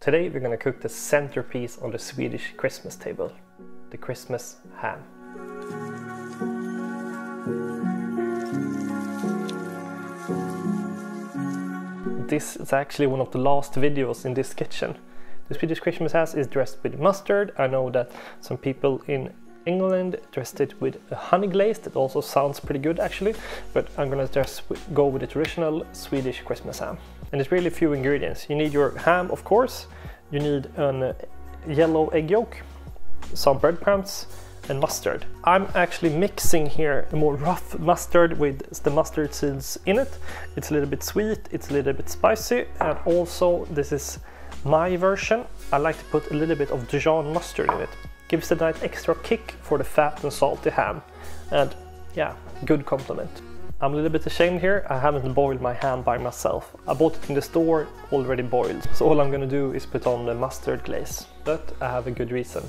Today we're going to cook the centerpiece on the Swedish Christmas table, the Christmas ham. This is actually one of the last videos in this kitchen. The Swedish Christmas ham is dressed with mustard. I know that some people in England dressed it with a honey glaze. That also sounds pretty good actually, but I'm gonna just go with the traditional Swedish Christmas ham. And it's really few ingredients. You need your ham, of course. You need a yellow egg yolk, some breadcrumbs, and mustard. I'm actually mixing here a more rough mustard with the mustard seeds in it. It's a little bit sweet, it's a little bit spicy, and also this is my version. I like to put a little bit of Dijon mustard in it. Gives it a nice extra kick for the fat and salty ham. And yeah, good compliment. I'm a little bit ashamed here, I haven't boiled my ham by myself. I bought it in the store already boiled. So all I'm gonna do is put on the mustard glaze. But I have a good reason.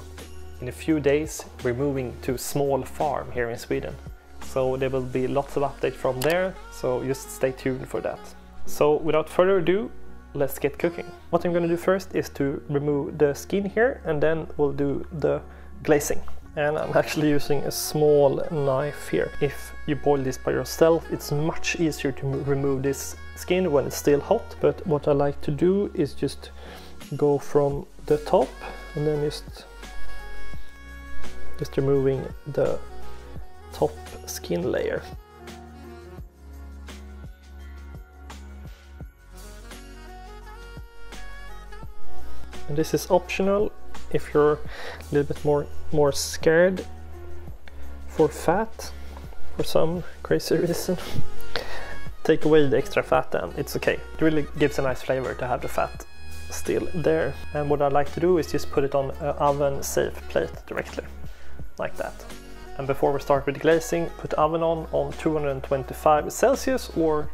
In a few days we're moving to a small farm here in Sweden. So there will be lots of updates from there, so just stay tuned for that. So without further ado, let's get cooking. What I'm going to do first is to remove the skin here, and then we'll do the glazing. And I'm actually using a small knife here. If you boil this by yourself, it's much easier to remove this skin when it's still hot. But what I like to do is just go from the top and then just removing the top skin layer. And this is optional if you're a little bit more scared for fat for some crazy reason. Take away the extra fat and it's okay. It really gives a nice flavor to have the fat still there. And what I like to do is just put it on an oven safe plate directly, like that. And before we start with the glazing, put the oven on 225 Celsius or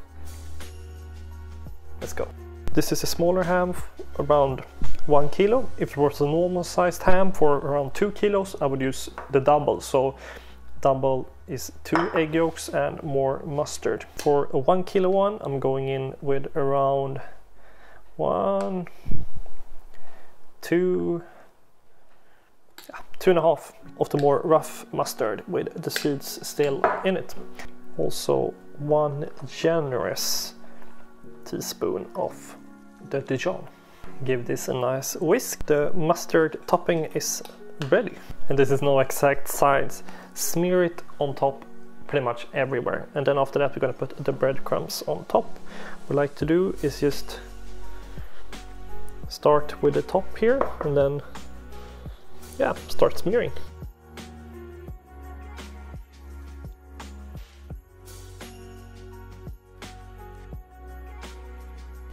let's go. This is a smaller ham, around 1 kilo. If it was a normal sized ham for around 2 kilos, I would use the double. So double is 2 egg yolks and more mustard. For a 1 kilo one, I'm going in with around 2.5 of the more rough mustard with the seeds still in it. Also 1 generous teaspoon of the Dijon. Give this a nice whisk. The mustard topping is ready. And this is no exact size. Smear it on top pretty much everywhere. And then after that we're going to put the breadcrumbs on top. What I like to do is just start with the top here and then yeah, start smearing.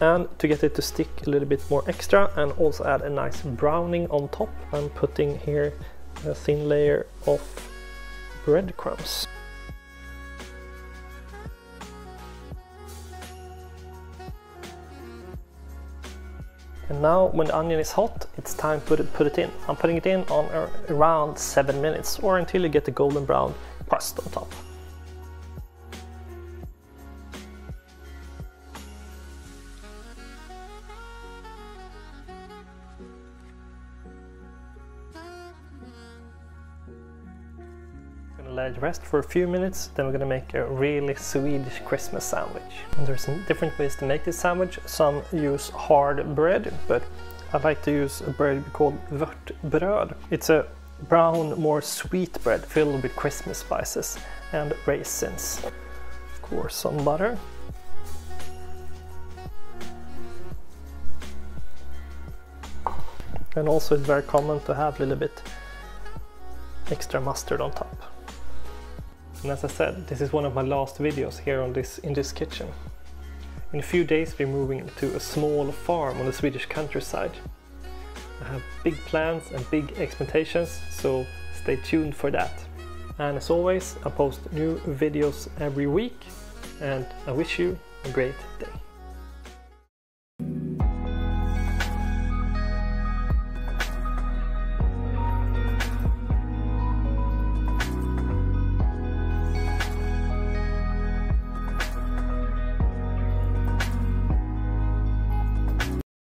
And to get it to stick a little bit more extra and also add a nice browning on top, I'm putting here a thin layer of breadcrumbs. And now when the onion is hot, it's time to put it in. I'm putting it in on around 7 minutes or until you get the golden brown crust on top. Let it rest for a few minutes, then we're gonna make a really Swedish Christmas sandwich. And there's some different ways to make this sandwich. Some use hard bread, but I like to use a bread called vörtbröd. It's a brown, more sweet bread filled with Christmas spices and raisins. Of course, some butter. And also it's very common to have a little bit extra mustard on top. And as I said, this is one of my last videos here in this kitchen. In a few days we're moving to a small farm on the Swedish countryside. I have big plans and big expectations, so stay tuned for that. And as always, I post new videos every week, and I wish you a great day.